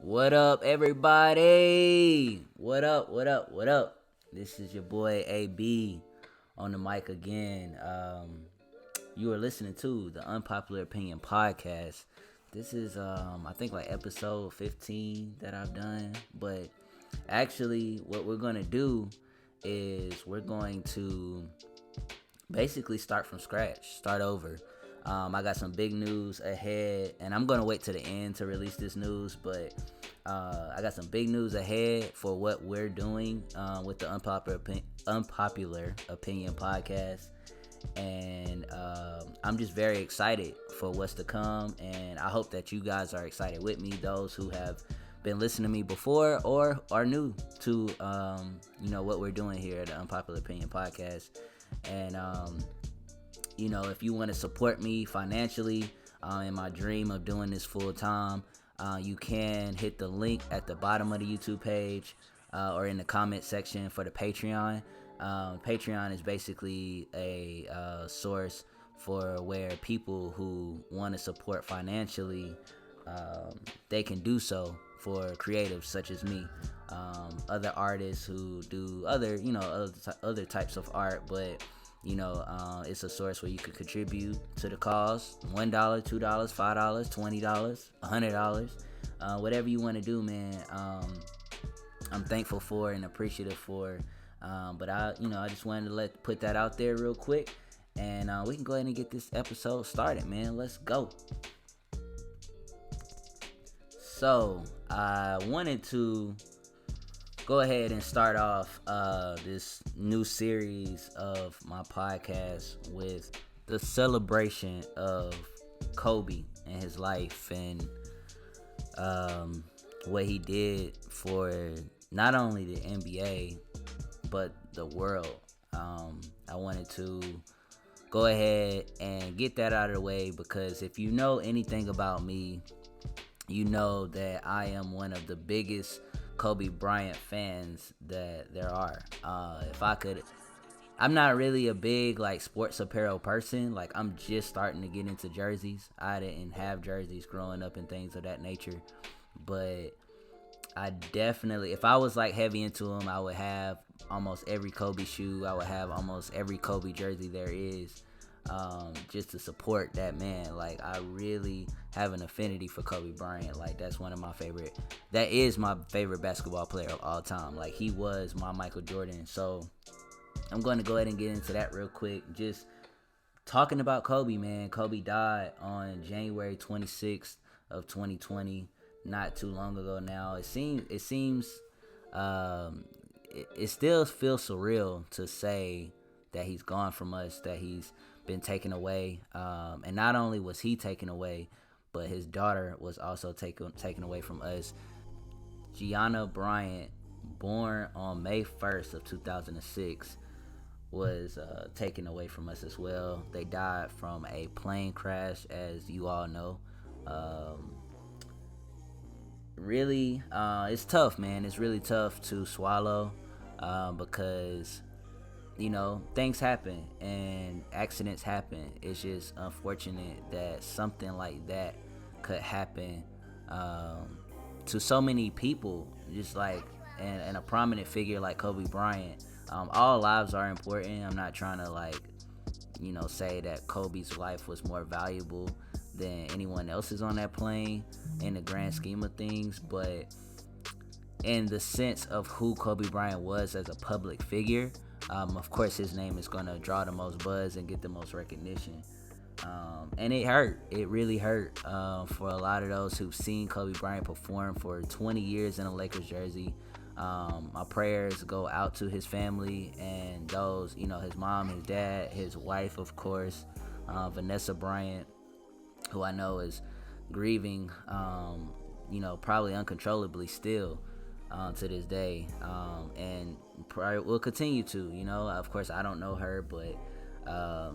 What up, everybody? What up? What up? What up? This is your boy AB on the mic again. You are listening to the Unpopular Opinion podcast. This is, I think, like episode 15 that I've done. But actually, what we're going to do is we're going to basically start from scratch, start over. I got some big news ahead, and I'm going to wait to the end to release this news, but I got some big news ahead for what we're doing with the Unpopular Opinion podcast, and I'm just very excited for what's to come, and I hope that you guys are excited with me, those who have been listening to me before or are new to what we're doing here at the Unpopular Opinion podcast. And if you want to support me financially in my dream of doing this full time, you can hit the link at the bottom of the YouTube page or in the comment section for the Patreon. Patreon is basically a source for where people who want to support financially, they can do so for creatives such as me, other artists who do other types of art, but it's a source where you can contribute to the cause. $1, $2, $5, $20, $100, whatever you want to do, man. I'm thankful for and appreciative for. But I just wanted to put that out there real quick, and we can go ahead and get this episode started, man. Let's go. So I wanted to go ahead and start off this new series of my podcast with the celebration of Kobe and his life and what he did for not only the NBA but the world. I wanted to go ahead and get that out of the way, because if you know anything about me, you know that I am one of the biggest Kobe Bryant fans that there are. I'm not really a big sports apparel person. I'm just starting to get into jerseys. I didn't have jerseys growing up and things of that nature, but I definitely, if I was heavy into them, I would have almost every Kobe shoe. I would have almost every Kobe jersey there is, just to support that man. I really have an affinity for Kobe Bryant. That is my favorite basketball player of all time. He was my Michael Jordan. So I'm going to go ahead and get into that real quick. Just talking about Kobe, man. Kobe died on January 26th of 2020, not too long ago now. It still feels surreal to say that he's gone from us, that he's been taken away, and not only was he taken away, but his daughter was also taken away from us. Gianna Bryant, born on May 1st of 2006, was taken away from us as well. They died from a plane crash, as you all know. Really, it's tough, man. It's really tough to swallow, because things happen and accidents happen. It's just unfortunate that something like that could happen to so many people, and a prominent figure like Kobe Bryant. All lives are important. I'm not trying to say that Kobe's life was more valuable than anyone else's on that plane in the grand scheme of things, but in the sense of who Kobe Bryant was as a public figure, of course his name is going to draw the most buzz and get the most recognition. And it hurt. It really hurt for a lot of those who've seen Kobe Bryant perform for 20 years in a Lakers jersey. My prayers go out to his family and those, his mom, his dad, his wife, of course, Vanessa Bryant, who I know is grieving, probably uncontrollably still to this day, and probably will continue to. Of course, I don't know her, but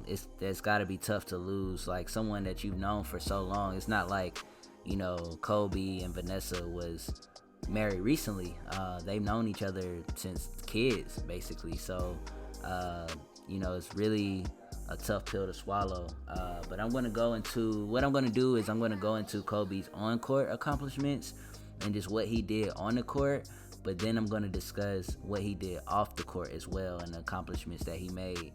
it's got to be tough to lose someone that you've known for so long. It's not Kobe and Vanessa was married recently. They've known each other since kids, basically. So it's really a tough pill to swallow. But I'm going to go into Kobe's on-court accomplishments, and just what he did on the court, but then I'm going to discuss what he did off the court as well and the accomplishments that he made.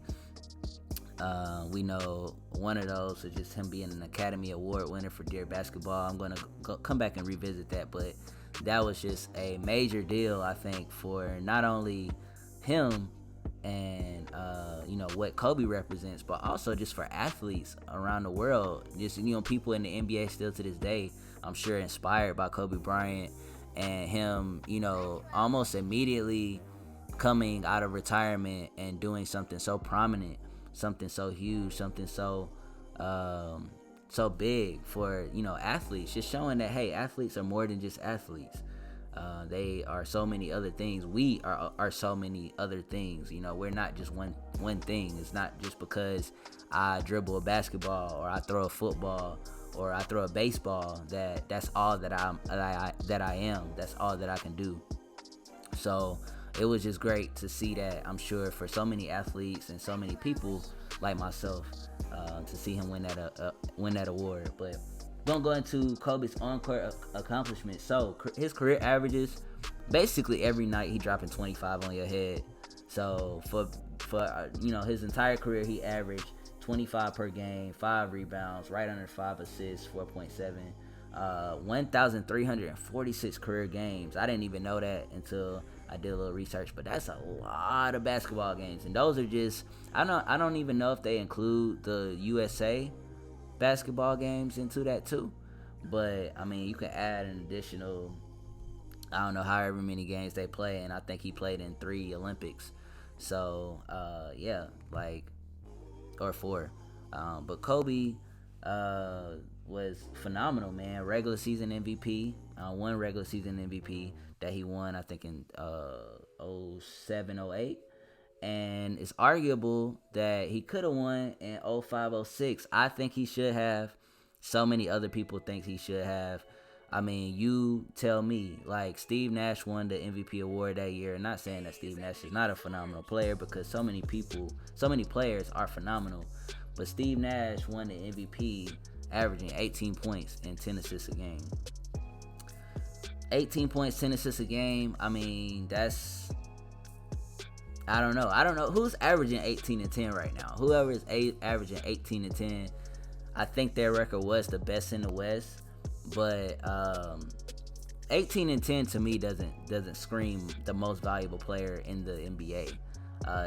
We know one of those was just him being an Academy Award winner for Dear Basketball. I'm going to come back and revisit that, but that was just a major deal, I think, for not only him and what Kobe represents, but also just for athletes around the world. Just people in the NBA still to this day, I'm sure, inspired by Kobe Bryant and him, almost immediately coming out of retirement and doing something so prominent, something so huge, something so big for athletes. Just showing that, hey, athletes are more than just athletes. They are so many other things. We are so many other things. We're not just one thing. It's not just because I dribble a basketball or I throw a football or I throw a baseball that's all that I am. That's all that I can do. So it was just great to see that, I'm sure, for so many athletes and so many people like myself, to see him win that award. But we're going to go into Kobe's on-court accomplishments. So his career averages, basically every night he dropping 25 on your head. So for his entire career, he averaged 25 per game, 5 rebounds, right under 5 assists, 4.7, 1,346 career games. I didn't even know that until I did a little research, but that's a lot of basketball games. And those are just, I don't even know if they include the USA basketball games into that too. But I mean, you can add an additional, I don't know, however many games they play, and I think he played in 3 Olympics. So or 4. But Kobe was phenomenal, man. Regular season MVP, one regular season MVP that he won, I think, in 07, 08. And it's arguable that he could have won in 05, 06. I think he should have. So many other people think he should have. I mean, you tell me. Like, Steve Nash won the MVP award that year. Not saying that Steve Nash is not a phenomenal player, because so many players are phenomenal. But Steve Nash won the MVP, averaging 18 points and 10 assists a game. 18 points, 10 assists a game. I mean, that's... I don't know. Who's averaging 18 and 10 right now? Whoever is averaging 18 and 10, I think their record was the best in the West. But 18 and 10 to me doesn't scream the most valuable player in the NBA.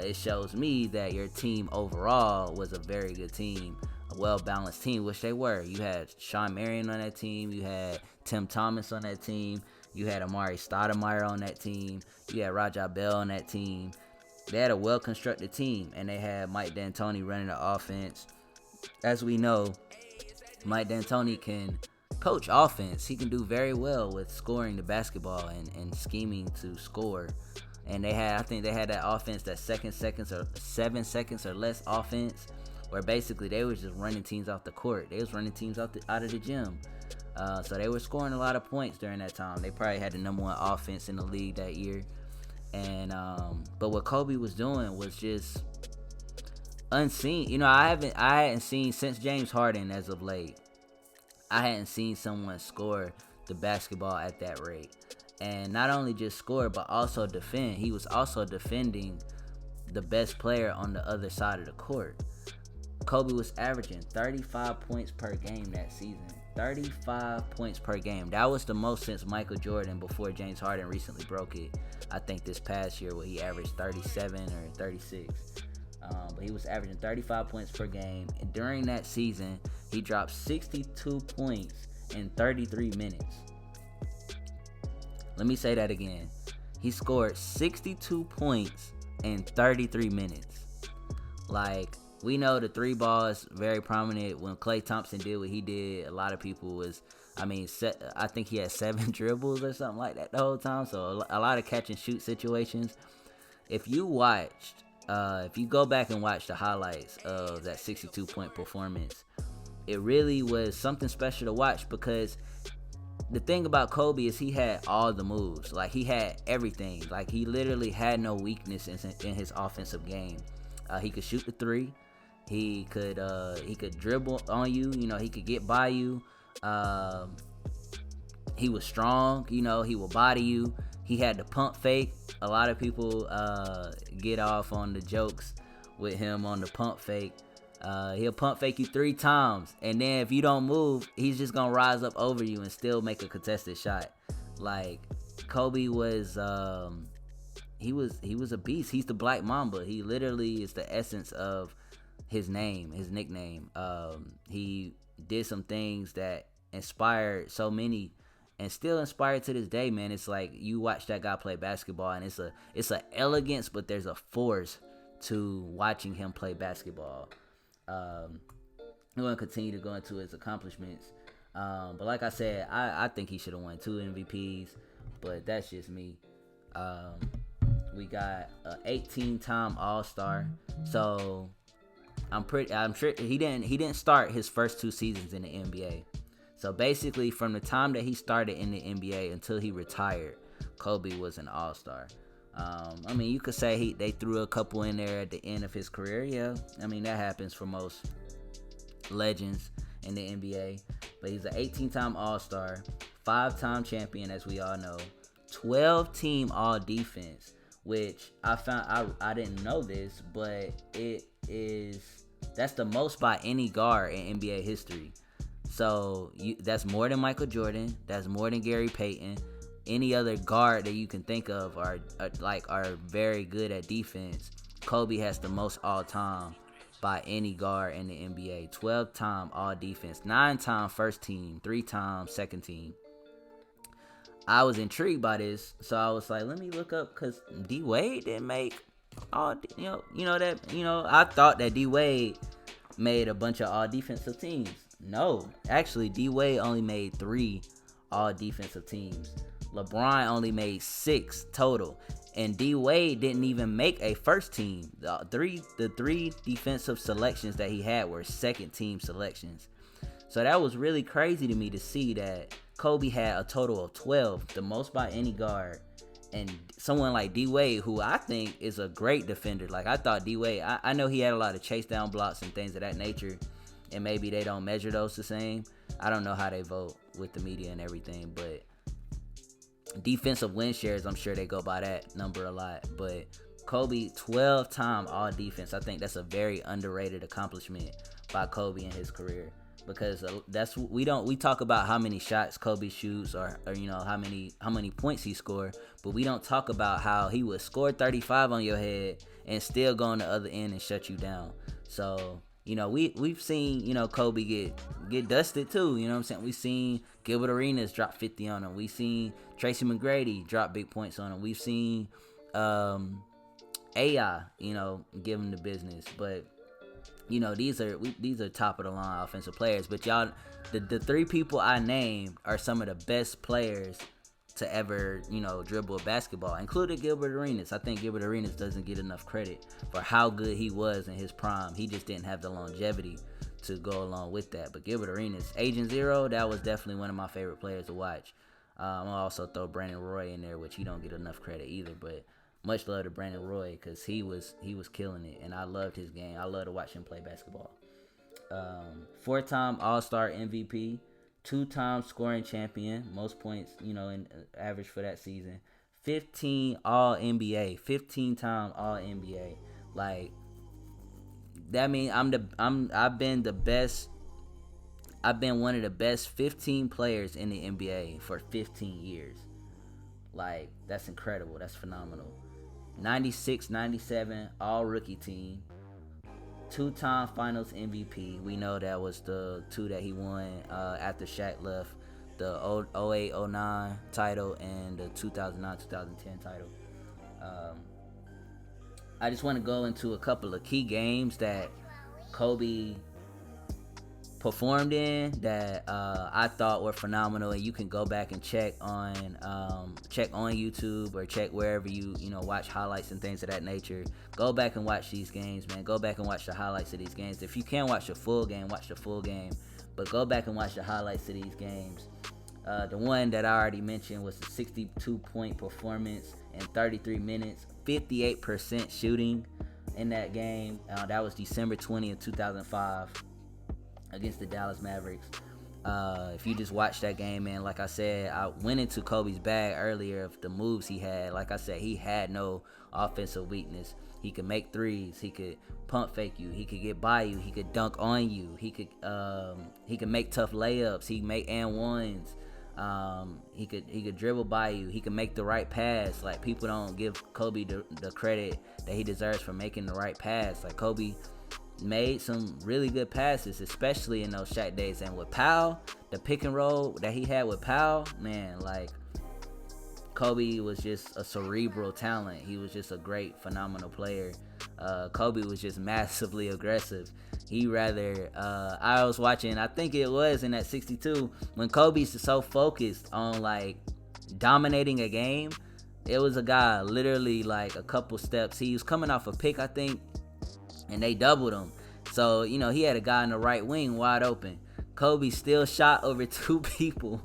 It shows me that your team overall was a very good team, a well-balanced team, which they were. You had Sean Marion on that team. You had Tim Thomas on that team. You had Amari Stoudemire on that team. You had Raja Bell on that team. They had a well-constructed team, and they had Mike D'Antoni running the offense. As we know, Mike D'Antoni can coach offense. He can do very well with scoring the basketball and scheming to score. And I think they had that offense, that 7 seconds or less offense, where basically they was just running teams off the court. They was running teams out of the gym. So they were scoring a lot of points during that time. They probably had the number 1 offense in the league that year. And but what Kobe was doing was just unseen. I hadn't seen since James Harden as of late. I hadn't seen someone score the basketball at that rate. And not only just score, but also defend. He was also defending the best player on the other side of the court. Kobe was averaging 35 points per game that season. 35 points per game. That was the most since Michael Jordan, before James Harden recently broke it. I think this past year, where he averaged 37 or 36. But he was averaging 35 points per game. And during that season, he dropped 62 points in 33 minutes. Let me say that again. He scored 62 points in 33 minutes. Like, we know the 3 ball is very prominent. When Klay Thompson did what he did, a lot of people was, I think he had 7 dribbles or something like that the whole time. So a lot of catch and shoot situations. If you go back and watch the highlights of that 62-point performance, it really was something special to watch, because the thing about Kobe is he had all the moves. Like, he had everything. Like, he literally had no weakness in his offensive game. He could shoot the 3. He could dribble on you. He could get by you. He was strong. He will body you. He had the pump fake. A lot of people get off on the jokes with him on the pump fake. He'll pump fake you 3 times, and then if you don't move, he's just gonna rise up over you and still make a contested shot. Like, Kobe was, he was a beast. He's the Black Mamba. He literally is the essence of his name, his nickname. He did some things that inspired so many, and still inspired to this day, man. It's like you watch that guy play basketball, and it's a elegance, but there's a force to watching him play basketball. I'm going to continue to go into his accomplishments. But like I said, I think he should have won 2 MVPs, but that's just me. We got an 18-time All-Star. So I'm sure he didn't start his first 2 seasons in the NBA. So basically, from the time that he started in the NBA until he retired, Kobe was an All-Star. I mean, you could say they threw a couple in there at the end of his career. Yeah, I mean, that happens for most legends in the NBA. But he's an 18-time All-Star, 5-time champion, as we all know, 12-team All-Defense, which I didn't know this, but that's the most by any guard in NBA history. So that's more than Michael Jordan. That's more than Gary Payton. Any other guard that you can think of are very good at defense. Kobe has the most all time by any guard in the NBA. 12-time all defense, 9-time first team, 3-time second team. I was intrigued by this, so I was like, let me look up, because D Wade didn't make all. I thought that D Wade made a bunch of all defensive teams. No, actually, D Wade only made 3 all defensive teams. LeBron only made 6 total, and D Wade didn't even make a first team. The three defensive selections that he had were second team selections. So that was really crazy to me to see that Kobe had a total of 12, the most by any guard, and someone like D Wade, who I think is a great defender. Like, I thought D Wade, I know he had a lot of chase down blocks and things of that nature, and maybe they don't measure those the same. I don't know how they vote with the media and everything, but defensive win shares, I'm sure they go by that number a lot. But Kobe, 12-time all defense, I think that's a very underrated accomplishment by Kobe in his career, because we talk about how many shots Kobe shoots, or how many points he scored, but we don't talk about how he would score 35 on your head and still go on the other end and shut you down. So we've seen Kobe get dusted too. You know what I'm saying? We've seen Gilbert Arenas drop 50 on him. We've seen Tracy McGrady drop big points on him. We've seen AI, give him the business. But these are top of the line offensive players. But y'all, the 3 people I named are some of the best players to ever dribble a basketball, including Gilbert Arenas. I think Gilbert Arenas doesn't get enough credit for how good he was in his prime. He just didn't have the longevity to go along with that. But Gilbert Arenas, Agent Zero, that was definitely one of my favorite players to watch. I'll also throw Brandon Roy in there, which he don't get enough credit either. But much love to Brandon Roy, because he was killing it, and I loved his game. I love to watch him play basketball. 4-time All-Star MVP, 2-time scoring champion, most points, in average for that season. 15 All-NBA, 15-time All-NBA. Like, that means I've been one of the best 15 players in the NBA for 15 years. Like, that's incredible. That's phenomenal. 96, 97 All-Rookie team. 2-time Finals MVP. We know that was the 2 that he won after Shaq left. The 08-09 title and the 2009-2010 title. I just want to go into a couple of key games that Kobe performed in that I thought were phenomenal, and you can go back and check on YouTube or check wherever you watch highlights and things of that nature. Go back and watch these games, man. Go back and watch the highlights of these games. If you can't watch the full game, watch the full game, but go back and watch the highlights of these games. The one that I already mentioned was a 62-point performance in 33 minutes, 58% shooting in that game. That was December 20th, 2005. Against the Dallas Mavericks. If you just watch that game, man, like I said, I went into Kobe's bag earlier of the moves he had. Like I said, he had no offensive weakness. He could make threes. He could pump fake you. He could get by you. He could dunk on you. He could make tough layups. He make and ones. He could dribble by you. He could make the right pass. Like, people don't give Kobe the credit that he deserves for making the right pass. Like, Kobe made some really good passes, especially in those Shaq days. And with Powell, the pick and roll that he had with Powell, man, like, Kobe was just a cerebral talent. He was just a great, phenomenal player. Kobe was just massively aggressive. I was watching, I think it was in that 62, when Kobe's so focused on, like, dominating a game. It was a guy literally, like, a couple steps. He was coming off a pick, I think, and they doubled him. So, he had a guy in the right wing wide open. Kobe still shot over two people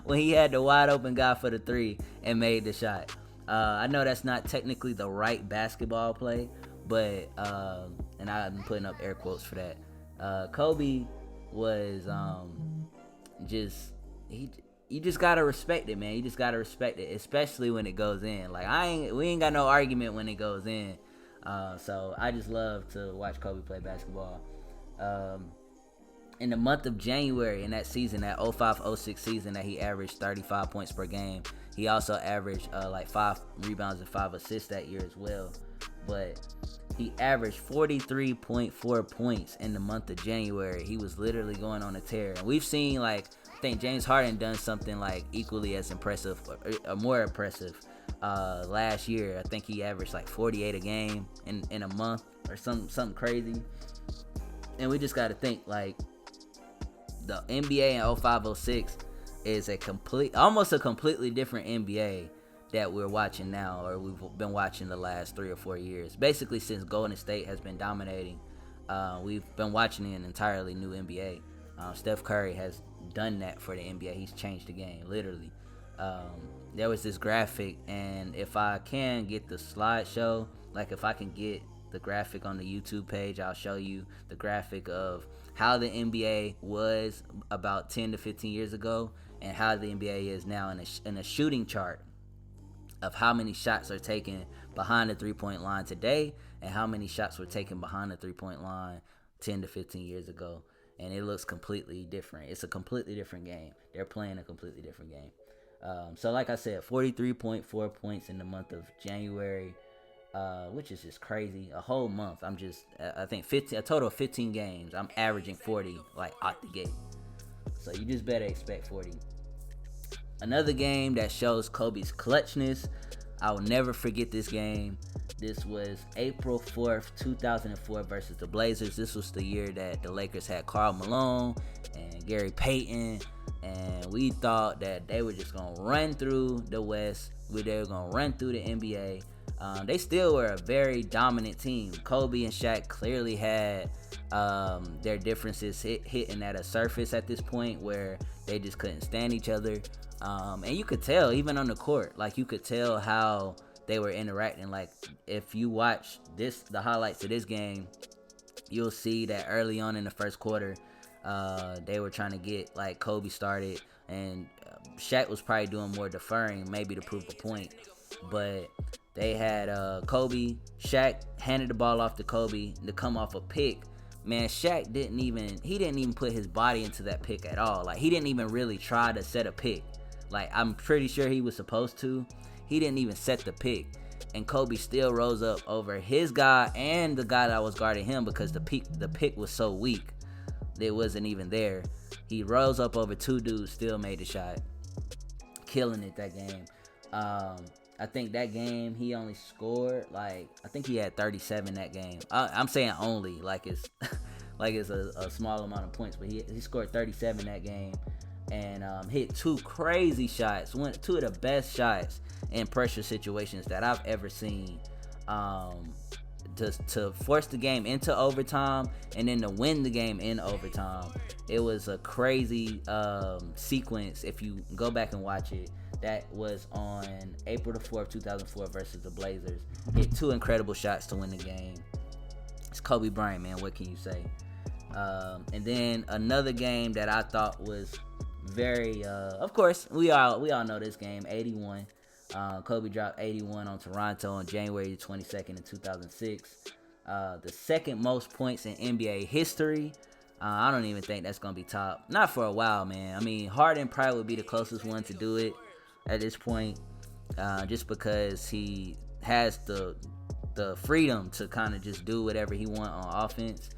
when he had the wide open guy for the three and made the shot. I know that's not technically the right basketball play, but, and I'm putting up air quotes for that. Kobe was you just gotta respect it, man. You just gotta respect it, especially when it goes in. Like, we ain't got no argument when it goes in. So I just love to watch Kobe play basketball. In the month of January, in that season, that 05-06 season, that he averaged 35 points per game. He also averaged like 5 rebounds and 5 assists that year as well. But he averaged 43.4 points in the month of January. He was literally going on a tear. And we've seen, like, I think James Harden done something like equally as impressive or more impressive last year. I think he averaged like 48 a game in a month or something crazy. And we just got to think, like, the NBA in 05-06 is almost a completely different NBA that we're watching now, or we've been watching the last 3 or 4 years. Basically, since Golden State has been dominating, we've been watching an entirely new NBA. Steph Curry has done that for the NBA. He's changed the game, literally. There was this graphic, and if I can get the slideshow, like if I can get the graphic on the YouTube page, I'll show you the graphic of how the NBA was about 10 to 15 years ago and how the NBA is now in a shooting chart of how many shots are taken behind the three-point line today and how many shots were taken behind the three-point line 10 to 15 years ago. And it looks completely different. It's a completely different game. They're playing a completely different game. So like I said, 43.4 points in the month of January, which is just crazy. A whole month. I think a total of 15 games. I'm averaging 40 like out the gate. So you just better expect 40. Another game that shows Kobe's clutchness. I will never forget this game. This was April 4th, 2004 versus the Blazers. This was the year that the Lakers had Karl Malone and Gary Payton. And we thought that they were just going to run through the West. They were going to run through the NBA. They still were a very dominant team. Kobe and Shaq clearly had their differences hitting at a surface at this point where they just couldn't stand each other. And you could tell, even on the court, like you could tell how they were interacting. Like if you watch the highlights of this game, you'll see that early on in the first quarter, they were trying to get like Kobe started, and Shaq was probably doing more deferring, maybe to prove a point. But they had Shaq handed the ball off to Kobe to come off a pick. Man, Shaq didn't even put his body into that pick at all. Like, he didn't even really try to set a pick. Like, I'm pretty sure he was supposed to. He didn't even set the pick. And Kobe still rose up over his guy and the guy that was guarding him because the pick was so weak. It wasn't even there. He rose up over two dudes, still made the shot. Killing it that game. I think that game he only scored I think he had 37 that game. I'm saying only like it's a small amount of points, but he scored 37 that game and hit two crazy shots. Two of the best shots in pressure situations that I've ever seen. To force the game into overtime and then to win the game in overtime. It was a crazy sequence if you go back and watch it. That was on April the 4th, 2004 versus the Blazers. Hit two incredible shots to win the game. It's Kobe Bryant, man. What can you say? And then another game that I thought was very, of course, we all know this game, 81. Kobe dropped 81 on Toronto on January 22nd in 2006. The second most points in NBA history. I don't even think that's going to be top. Not for a while, man. I mean, Harden probably would be the closest one to do it at this point, just because he has the freedom to kind of just do whatever he wants on offense.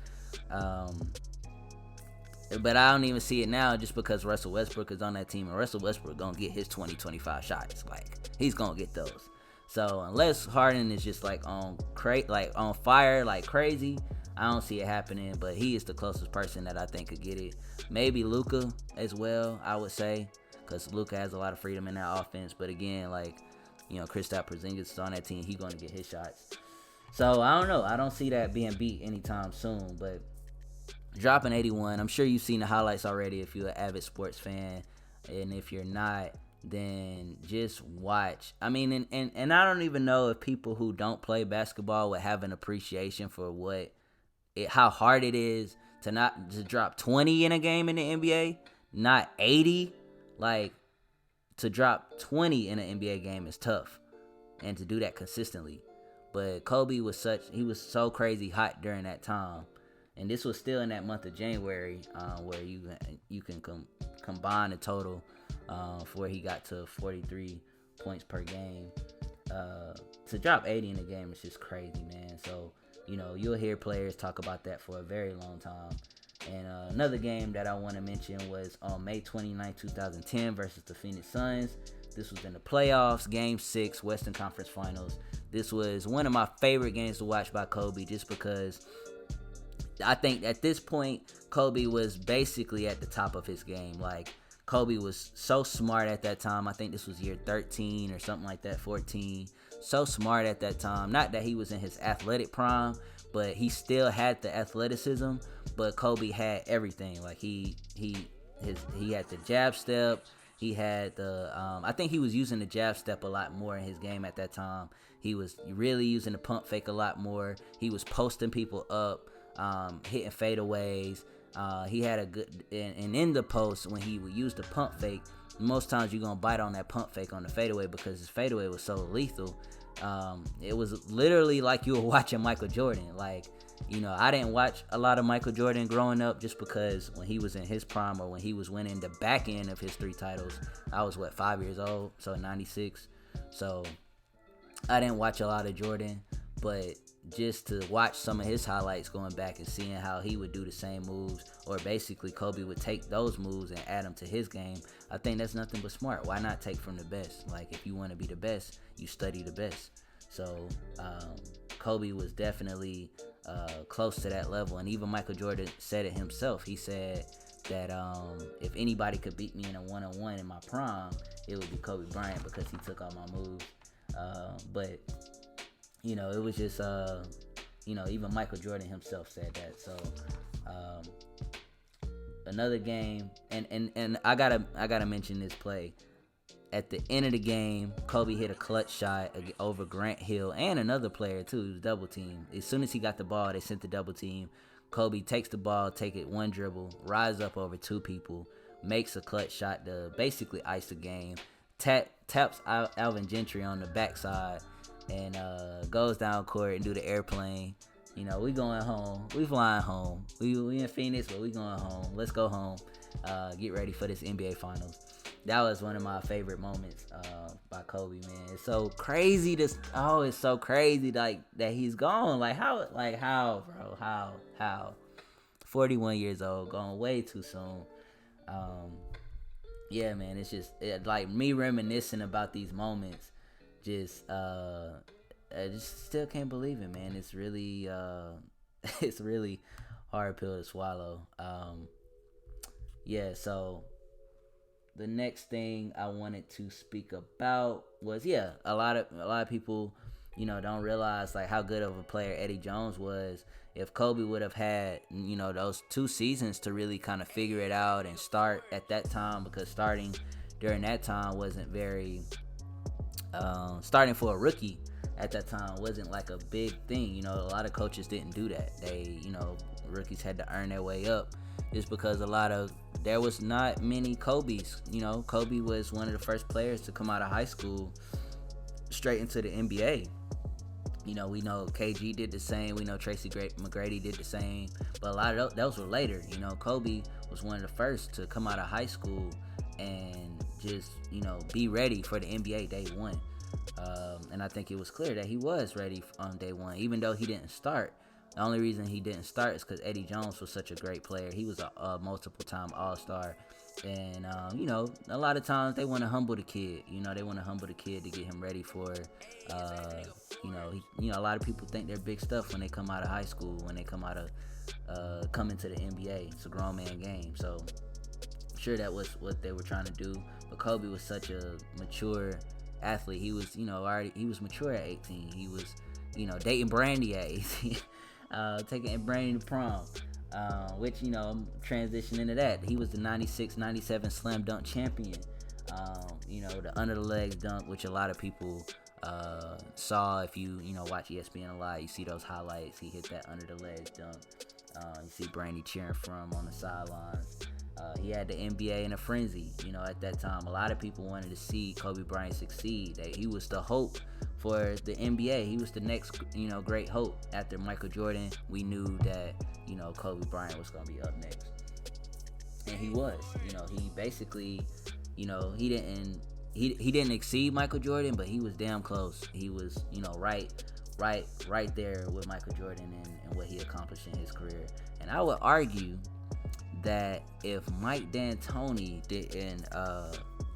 But I don't even see it now just because Russell Westbrook is on that team, and Russell Westbrook going to get his 20-25 shots. Like, he's going to get those. So unless Harden is just like on fire like crazy, I don't see it happening. But he is the closest person that I think could get it. Maybe Luka as well, I would say, because Luka has a lot of freedom in that offense. But again, like, Kristaps Porzingis is on that team, he's going to get his shots. So I don't know. I don't see that being beat anytime soon. But dropping 81, I'm sure you've seen the highlights already if you're an avid sports fan, and if you're not, then just watch. I mean, and I don't even know if people who don't play basketball would have an appreciation for how hard it is to drop 20 in a game in the NBA, not 80. Like, to drop 20 in an NBA game is tough, and to do that consistently. But Kobe was so crazy hot during that time, and this was still in that month of January, where you can combine the total for where he got to 43 points per game. To drop 80 in a game is just crazy, man. So, you'll hear players talk about that for a very long time. And another game that I want to mention was on May 29, 2010 versus the Phoenix Suns. This was in the playoffs, Game 6, Western Conference Finals. This was one of my favorite games to watch by Kobe, just because I think at this point, Kobe was basically at the top of his game. Like, Kobe was so smart at that time. I think this was year 13 or something like that, 14. So smart at that time. Not that he was in his athletic prime, but he still had the athleticism. But Kobe had everything. Like, he had the jab step. He had I think he was using the jab step a lot more in his game at that time. He was really using the pump fake a lot more. He was posting people up, hitting fadeaways. He had a good, and in the post, when he would use the pump fake, most times you're going to bite on that pump fake on the fadeaway because his fadeaway was so lethal. It was literally like you were watching Michael Jordan. Like, I didn't watch a lot of Michael Jordan growing up, just because when he was in his prime, or when he was winning the back end of his 3 titles, I was 5 years old, so 96. So I didn't watch a lot of Jordan, but just to watch some of his highlights going back and seeing how he would do the same moves, or basically Kobe would take those moves and add them to his game, I think that's nothing but smart. Why not take from the best? Like, if you want to be the best, you study the best. So Kobe was definitely close to that level, and even Michael Jordan said it himself. He said that if anybody could beat me in a one-on-one in my prime, it would be Kobe Bryant, because he took all my moves. But it was just, even Michael Jordan himself said that. So, another game, and I gotta mention this play. At the end of the game, Kobe hit a clutch shot over Grant Hill and another player too. He was double teamed. As soon as he got the ball, they sent the double team. Kobe takes the ball, take it one dribble, rise up over 2 people, makes a clutch shot to basically ice the game. Taps Alvin Gentry on the backside, and goes down court and do the airplane. We going home. We flying home. We in Phoenix, but we going home. Let's go home. Get ready for this NBA Finals. That was one of my favorite moments by Kobe, man. It's so crazy. It's so crazy, like, that he's gone. How, bro? How? 41 years old, gone way too soon. Yeah, man. It's just like me reminiscing about these moments. I just still can't believe it, man. It's really, it's really hard pill to swallow. Yeah. So the next thing I wanted to speak about was, a lot of people, don't realize like how good of a player Eddie Jones was. If Kobe would have had, those 2 seasons to really kind of figure it out and start at that time, because starting during that time wasn't very, starting for a rookie at that time wasn't like a big thing. A lot of coaches didn't do that. They, rookies had to earn their way up, just because there was not many Kobe's. Kobe was one of the first players to come out of high school straight into the NBA. We know KG did the same. We know Tracy McGrady did the same. But a lot of those were later. Kobe was one of the first to come out of high school and just, be ready for the NBA day one. And I think it was clear that he was ready on day one, even though he didn't start. The only reason he didn't start is because Eddie Jones was such a great player. He was a multiple-time All-Star. And, a lot of times they want to humble the kid. They want to humble the kid to get him ready for, a lot of people think they're big stuff when they come out of high school, when they come into the NBA. It's a grown man game. So, sure, that was what they were trying to do. But Kobe was such a mature athlete. He was, he was mature at 18. He was, dating Brandy at 18. Taking Brandy to prom. Which, I'm transitioning into that. He was the 96-97 slam dunk champion. The under the legs dunk, which a lot of people saw. If you watch ESPN a lot, you see those highlights. He hit that under the legs dunk. You see Brandy cheering for him on the sidelines. He had the NBA in a frenzy. At that time, a lot of people wanted to see Kobe Bryant succeed. He was the hope for the NBA. He was the next, great hope. After Michael Jordan, we knew that, Kobe Bryant was going to be up next. And he was. He basically, he didn't exceed Michael Jordan, but he was damn close. He was, right there with Michael Jordan and what he accomplished in his career. And I would argue that if Mike D'Antoni didn't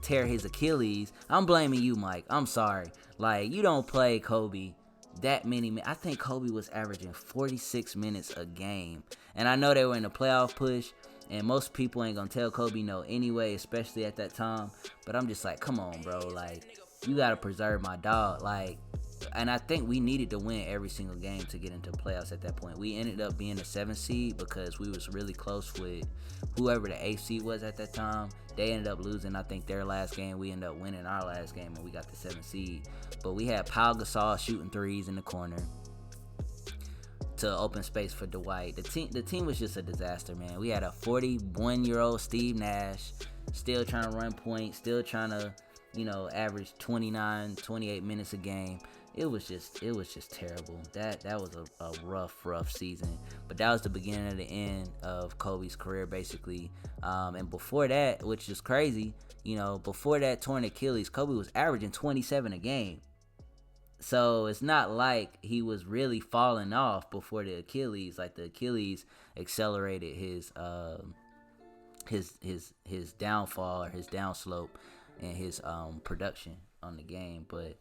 tear his Achilles, I'm blaming you, Mike. I'm sorry. You don't play Kobe that many minutes. I think Kobe was averaging 46 minutes a game. And I know they were in a playoff push, and most people ain't gonna tell Kobe no anyway, especially at that time. But I'm just like, come on, bro. You gotta preserve my dog. And I think we needed to win every single game to get into the playoffs at that point. We ended up being the 7th seed because we was really close with whoever the 8th seed was at that time. They ended up losing, I think, their last game. We ended up winning our last game, and we got the 7th seed. But we had Pau Gasol shooting threes in the corner to open space for Dwight. The team was just a disaster, man. We had a 41-year-old Steve Nash still trying to run point, still trying to, average 29, 28 minutes a game. It was just terrible. That was a rough season. But that was the beginning of the end of Kobe's career, basically. And before that, which is crazy, before that torn Achilles, Kobe was averaging 27 a game. So it's not like he was really falling off before the Achilles. The Achilles accelerated his downfall or his downslope and his production on the game. But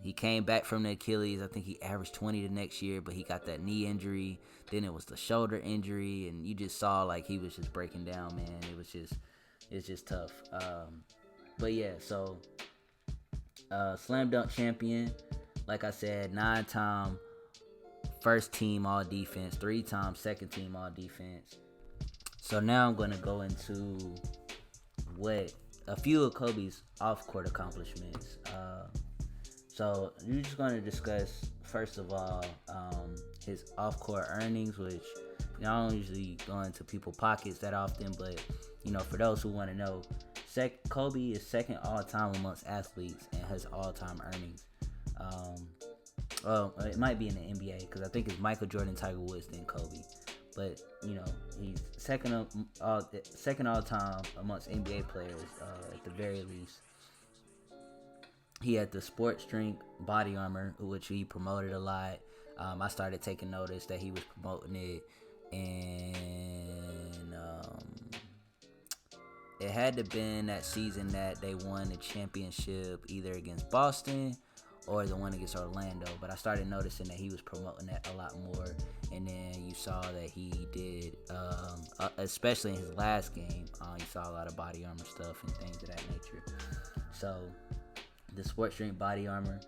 he came back from the Achilles. I think he averaged 20 the next year, but he got that knee injury. Then it was the shoulder injury, and you just saw he was just breaking down, man. It's just tough. But yeah, so slam dunk champion, like I said, 9-time first team all defense, 3-time second team all defense. So now I'm gonna go into a few of Kobe's off-court accomplishments. So we're just going to discuss, first of all, his off-court earnings, which I don't usually go into people's pockets that often, but, for those who want to know, Kobe is second all-time amongst athletes and has all-time earnings. Well, it might be in the NBA, because I think it's Michael Jordan, Tiger Woods, then Kobe. But, he's second all-time amongst NBA players, at the very least. He had the sports drink body armor, which he promoted a lot. I started taking notice that he was promoting it. And it had to been that season that they won the championship, either against Boston or the one against Orlando. But I started noticing that he was promoting that a lot more. And then you saw that he did, especially in his last game, you saw a lot of body armor stuff and things of that nature. So the sports drink body armor,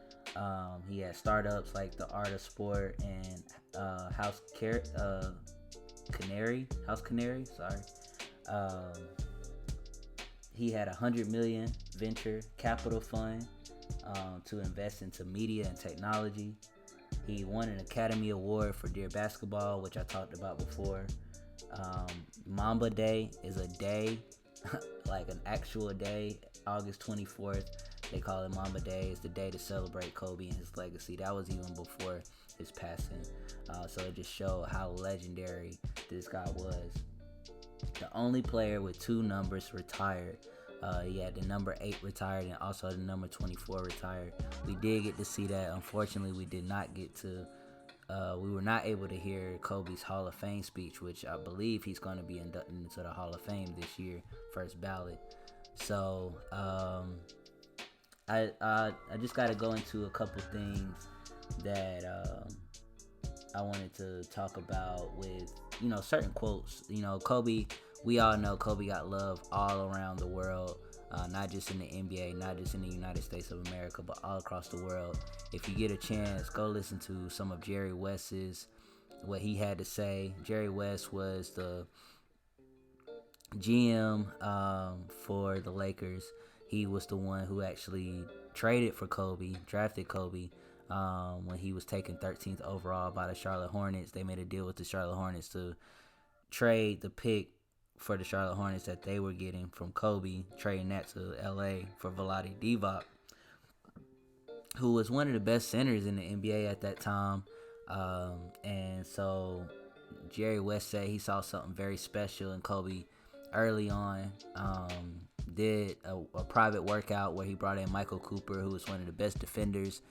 he had startups like the Art of Sport and House Canary. He had $100 million venture capital fund to invest into media and technology. He won an Academy Award for Dear Basketball, which I talked about before. Mamba Day is a day, like an actual day, August 24th. They call it Mamba Day. It's the day to celebrate Kobe and his legacy. That was even before his passing. So it just showed how legendary this guy was. The only player with 2 numbers retired. He had the number 8 retired and also the number 24 retired. We did get to see that. Unfortunately, we did not get to. We were not able to hear Kobe's Hall of Fame speech, which I believe he's going to be inducted into the Hall of Fame this year, first ballot. So I just got to go into a couple things that I wanted to talk about with, certain quotes. Kobe, we all know Kobe got love all around the world, not just in the NBA, not just in the United States of America, but all across the world. If you get a chance, go listen to some of Jerry West's, what he had to say. Jerry West was the GM for the Lakers. He was the one who actually traded for Kobe, drafted Kobe, when he was taken 13th overall by the Charlotte Hornets. They made a deal with the Charlotte Hornets to trade the pick for the Charlotte Hornets that they were getting from Kobe, trading that to LA for Vlade Divac, who was one of the best centers in the NBA at that time. And so Jerry West said he saw something very special in Kobe early on. Did a private workout where he brought in Michael Cooper, who was one of the best defenders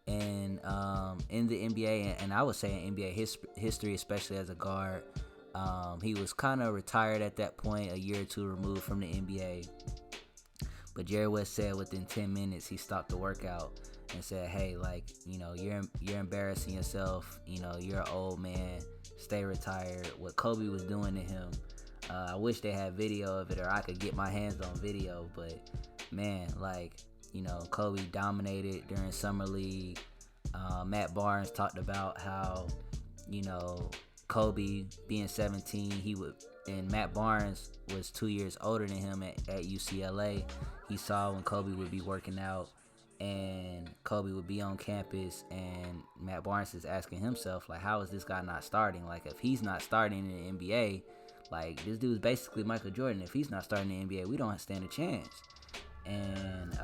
in the NBA, and I would say in NBA history, especially as a guard. He was kind of retired at that point, a year or two removed from the NBA. But Jerry West said within 10 minutes he stopped the workout and said, "Hey, you're embarrassing yourself. You're an old man. Stay retired." What Kobe was doing to him, I wish they had video of it, or I could get my hands on video. But man, Kobe dominated during Summer League. Matt Barnes talked about how, Kobe being 17, and Matt Barnes was 2 years older than him at UCLA. He saw when Kobe would be working out and Kobe would be on campus, and Matt Barnes is asking himself, how is this guy not starting? If he's not starting in the NBA, this dude's basically Michael Jordan. If he's not starting in the NBA, we don't stand a chance. And,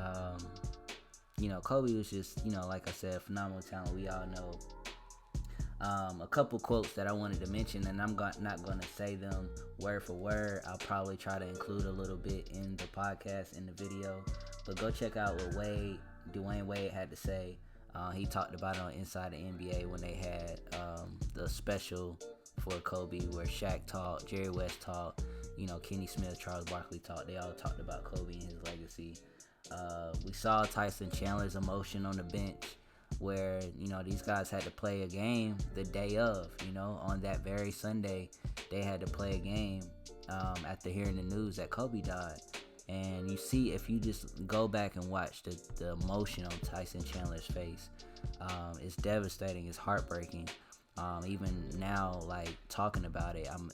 Kobe was just, like I said, phenomenal talent. We all know. A couple quotes that I wanted to mention, and I'm not going to say them word for word. I'll probably try to include a little bit in the podcast, in the video. But go check out what Dwayne Wade had to say. He talked about it on Inside the NBA when they had the special for Kobe, where Shaq talked, Jerry West talked, Kenny Smith, Charles Barkley talked. They all talked about Kobe and his legacy. We saw Tyson Chandler's emotion on the bench, where these guys had to play a game the day of. On that very Sunday, they had to play a game after hearing the news that Kobe died. And you see, if you just go back and watch the emotion on Tyson Chandler's face, it's devastating. It's heartbreaking. Even now, talking about it, I'm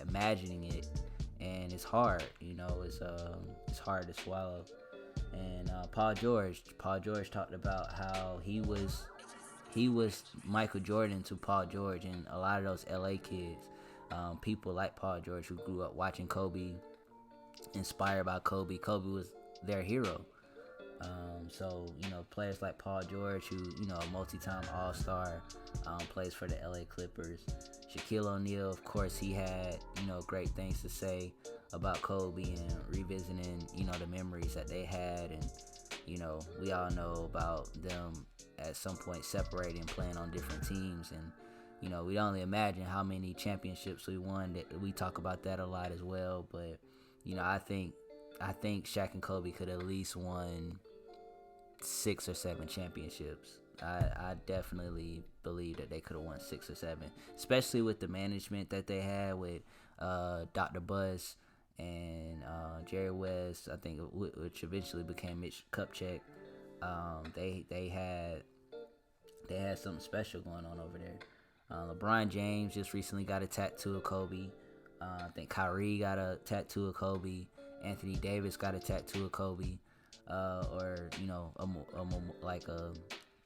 imagining it, and it's hard. It's hard to swallow. And Paul George talked about how he was Michael Jordan to Paul George, and a lot of those LA kids, people like Paul George who grew up watching Kobe, inspired by Kobe. Kobe was their hero. So players like Paul George, who a multi-time All-Star, plays for the LA Clippers. Shaquille O'Neal, of course, he had great things to say about Kobe and revisiting the memories that they had, and we all know about them at some point separating, playing on different teams, and we only imagine how many championships we won. That we talk about that a lot as well. But I think Shaq and Kobe could at least won 6 or 7 championships. I definitely believe that they could have won 6 or 7, especially with the management that they had with Dr. Buzz and Jerry West, I think, which eventually became Mitch Kupchak. They had something special going on over there. LeBron James just recently got a tattoo of Kobe. I think Kyrie got a tattoo of Kobe. Anthony Davis got a tattoo of Kobe,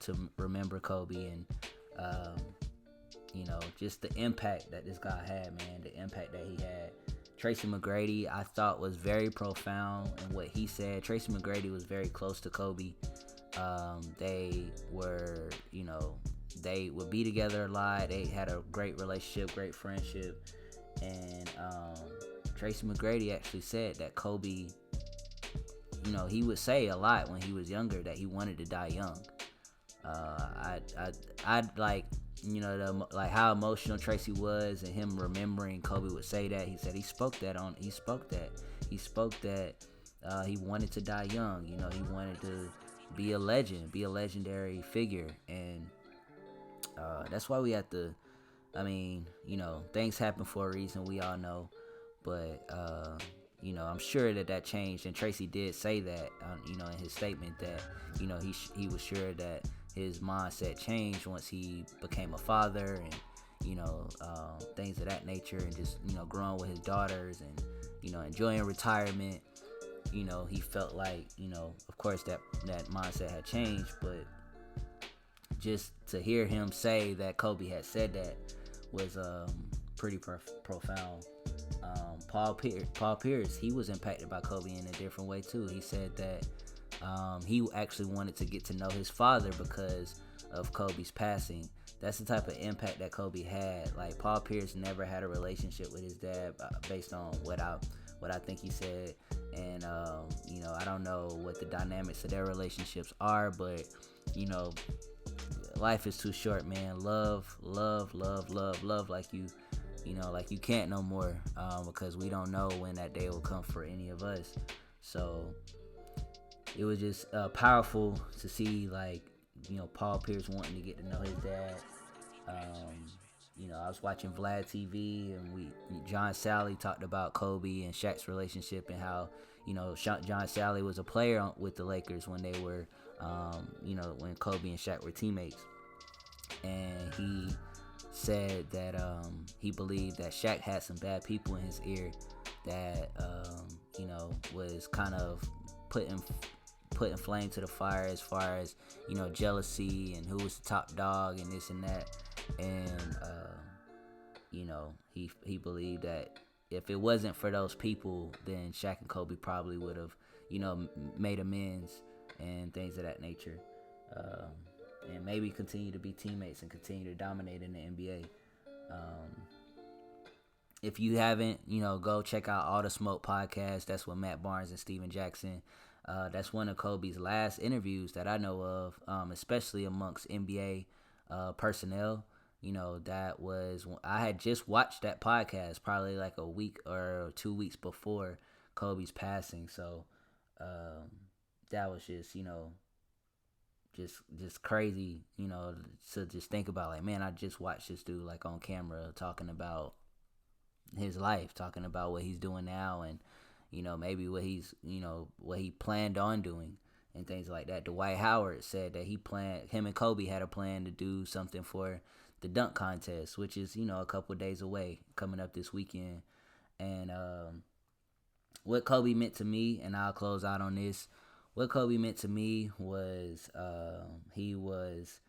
to remember Kobe. And Um, just the impact that this guy had, man, the impact that he had. Tracy McGrady, I thought, was very profound in what he said. Tracy McGrady was very close to Kobe. They were, they would be together a lot. They had a great relationship, great friendship. And Tracy McGrady actually said that Kobe, he would say a lot when he was younger that he wanted to die young. I like, like how emotional Tracy was, and him remembering Kobe would say that. He said he spoke that he wanted to die young. He wanted to be a legend, be a legendary figure, and that's why we have to. I mean, things happen for a reason. We all know, but I'm sure that changed, and Tracy did say that, in his statement that, he was sure that his mindset changed once he became a father, and things of that nature, and just growing with his daughters, and enjoying retirement. He felt like, of course that mindset had changed, but just to hear him say that Kobe had said that was pretty profound. Paul Pierce, he was impacted by Kobe in a different way too. He said that he actually wanted to get to know his father because of Kobe's passing. That's the type of impact that Kobe had. Like, Paul Pierce never had a relationship with his dad, based on what I think he said. And I don't know what the dynamics of their relationships are, but life is too short, man. Love like you can't no more, because we don't know when that day will come for any of us. So it was just powerful to see, like, Paul Pierce wanting to get to know his dad. I was watching Vlad TV, and John Sally talked about Kobe and Shaq's relationship, and how John Sally was a player with the Lakers when they were when Kobe and Shaq were teammates, and he said that he believed that Shaq had some bad people in his ear that was kind of putting flame to the fire, as far as jealousy and who was the top dog and this and that. And he believed that if it wasn't for those people, then Shaq and Kobe probably would have made amends and things of that nature, and maybe continue to be teammates and continue to dominate in the NBA. If you haven't, go check out All the Smoke podcast. That's with Matt Barnes and Steven Jackson. That's one of Kobe's last interviews that I know of, especially amongst NBA personnel. That was, I had just watched that podcast probably like a week or 2 weeks before Kobe's passing. So that was just, just crazy, to just think about, like, man, I just watched this dude, like, on camera talking about his life, talking about what he's doing now, and maybe what he planned on doing and things like that. Dwight Howard said that him and Kobe had a plan to do something for the dunk contest, which is a couple of days away, coming up this weekend. And what Kobe meant to me, and I'll close out on this. What Kobe meant to me was he was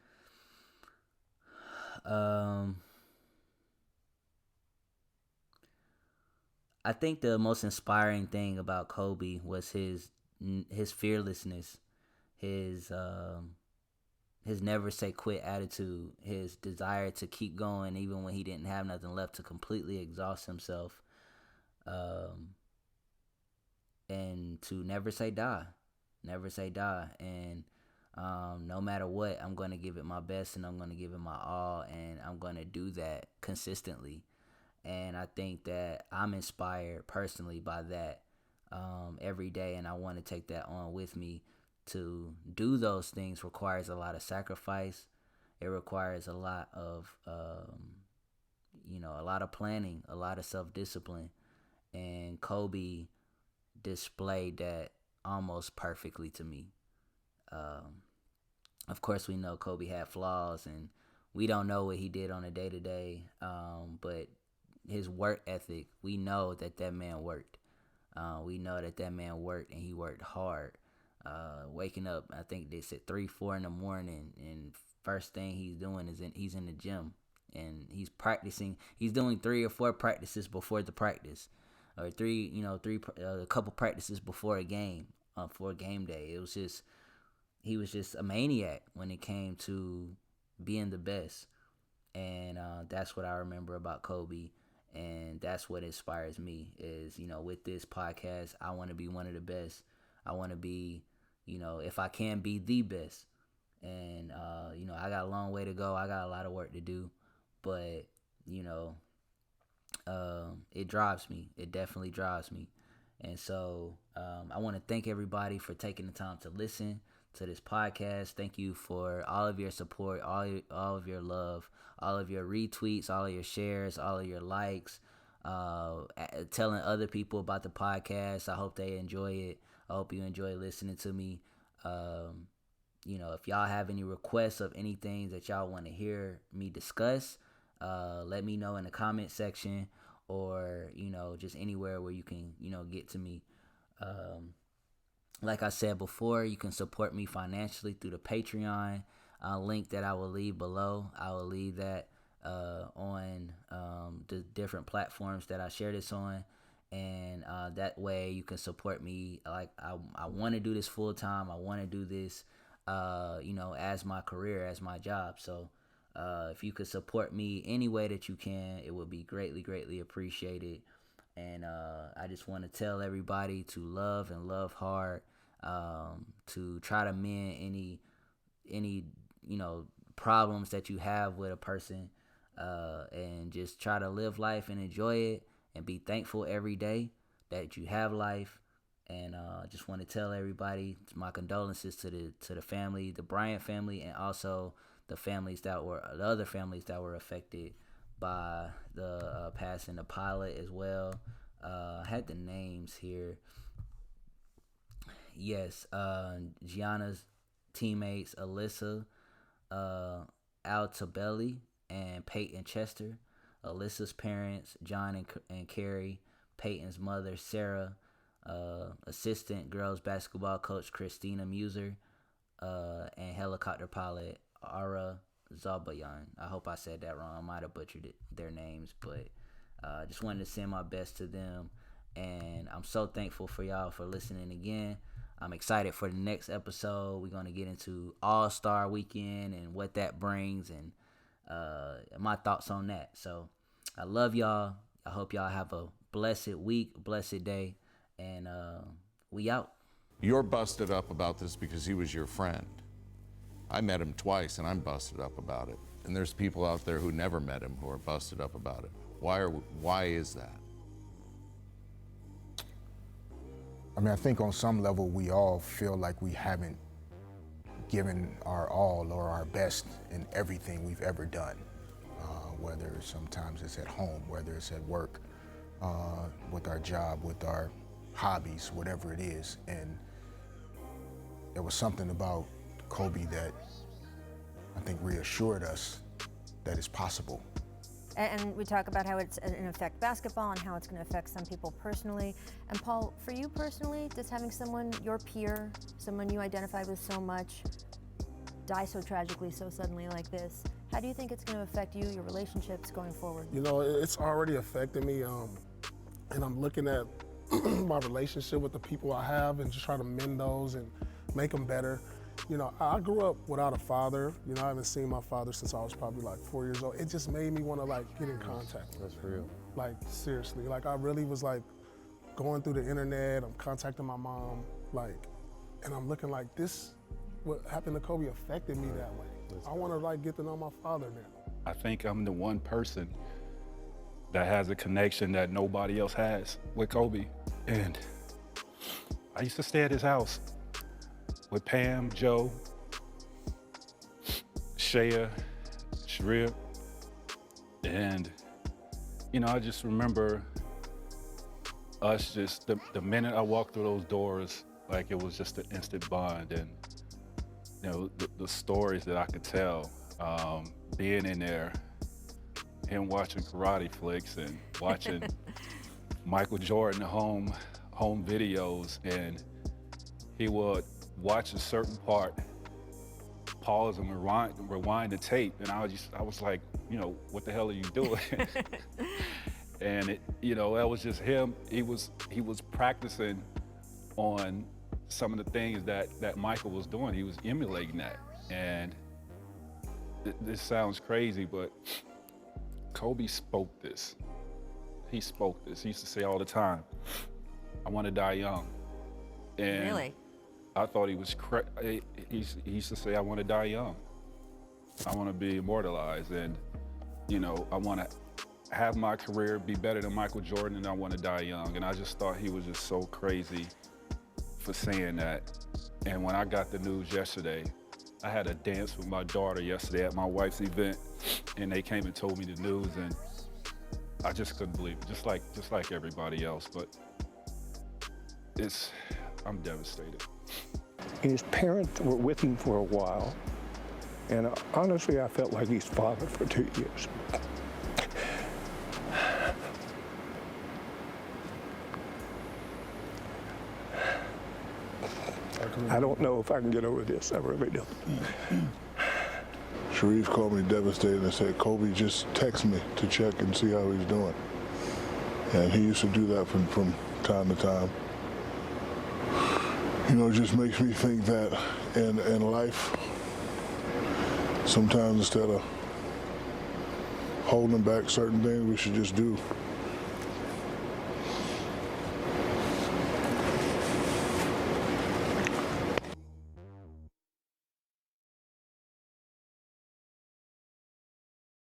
I think the most inspiring thing about Kobe was his fearlessness, his never say quit attitude, his desire to keep going even when he didn't have nothing left, to completely exhaust himself, and to never say die, and no matter what, I'm going to give it my best, and I'm going to give it my all, and I'm going to do that consistently. And I think that I'm inspired personally by that every day, and I want to take that on with me. To do those things requires a lot of sacrifice. It requires a lot of, a lot of planning, a lot of self-discipline. And Kobe displayed that almost perfectly to me. Of course, we know Kobe had flaws, and we don't know what he did on a day-to-day, but his work ethic, we know that man worked. We know that man worked, and he worked hard. Waking up, I think they said 3-4 in the morning, and first thing he's doing is he's in the gym and he's practicing. He's doing 3 or 4 practices before the practice, or a couple practices before a game, for a game day. He was just a maniac when it came to being the best, and that's what I remember about Kobe. And that's what inspires me is, with this podcast, I want to be one of the best. I want to be, if I can be the best. And, I got a long way to go. I got a lot of work to do. But, it drives me. It definitely drives me. And so I want to thank everybody for taking the time to listen to this podcast. Thank you for all of your support, all of your love, all of your retweets, all of your shares, all of your likes, telling other people about the podcast. I hope they enjoy it. I hope you enjoy listening to me. If y'all have any requests of anything that y'all want to hear me discuss, let me know in the comment section, or, just anywhere where you can, get to me. Like I said before, you can support me financially through the Patreon link that I will leave below. I will leave that on the different platforms that I share this on. And that way you can support me. Like I want to do this full time. I want to do this, as my career, as my job. So if you could support me any way that you can, it would be greatly, greatly appreciated. And I just want to tell everybody to love and love hard, to try to mend any problems that you have with a person, and just try to live life and enjoy it and be thankful every day that you have life. And just want to tell everybody my condolences to the family, the Bryant family, and also the other families that were affected by the passing, the pilot as well. I had the names here. Yes, Gianna's teammates Alyssa Altabelli and Peyton Chester. Alyssa's parents, John and Carrie. Peyton's mother, Sarah. Assistant girls basketball coach, Christina Muser. And helicopter pilot, Ara Zabayan. I hope I said that wrong. I might have butchered their names, but just wanted to send my best to them. And I'm so thankful for y'all for listening again. I'm excited for the next episode. We're going to get into All-Star Weekend and what that brings, and my thoughts on that. So I love y'all. I hope y'all have a blessed week, blessed day, and we out. You're busted up about this because he was your friend. I met him twice and I'm busted up about it. And there's people out there who never met him who are busted up about it. Why is that? I mean, I think on some level we all feel like we haven't given our all or our best in everything we've ever done. Whether sometimes it's at home, whether it's at work, with our job, with our hobbies, whatever it is. And there was something about Kobe that I think reassured us that it's possible. And we talk about how it's going to affect basketball and how it's going to affect some people personally. And Paul, for you personally, just having someone, your peer, someone you identified with so much, die so tragically, so suddenly like this, how do you think it's going to affect you, your relationships going forward? It's already affected me, and I'm looking at my relationship with the people I have and just try to mend those and make them better. I grew up without a father. I haven't seen my father since I was probably like 4 years old. It just made me want to get in contact. That's real. Seriously, I really was going through the internet. I'm contacting my mom, and I'm looking this, what happened to Kobe affected me that way. I want to get to know my father now. I think I'm the one person that has a connection that nobody else has with Kobe. And I used to stay at his house with Pam, Joe, Shea, Shrip. And, I just remember us the minute I walked through those doors, it was just an instant bond. And, the stories that I could tell, being in there, him watching karate flicks and watching Michael Jordan home videos, and he would watch a certain part just pause and rewind the tape, and I was like, what the hell are you doing? And that was just him. He was practicing on some of the things that Michael was doing. He was emulating that. And this sounds crazy, but Kobe spoke this. He spoke this. He used to say all the time, I want to die young. And Really? I thought he was he used to say, I want to die young. I want to be immortalized, and I want to have my career be better than Michael Jordan, and I want to die young. And I just thought he was just so crazy for saying that. And when I got the news yesterday, I had a dance with my daughter yesterday at my wife's event, and they came and told me the news, and I just couldn't believe it, just like everybody else. But I'm devastated. His parents were with him for a while, and honestly, I felt like his father for 2 years. I don't know if I can get over this, I really don't. Sharif called me devastated and said, Kobe, just text me to check and see how he's doing. And he used to do that from time to time. It just makes me think that in life, sometimes instead of holding back certain things, we should just do.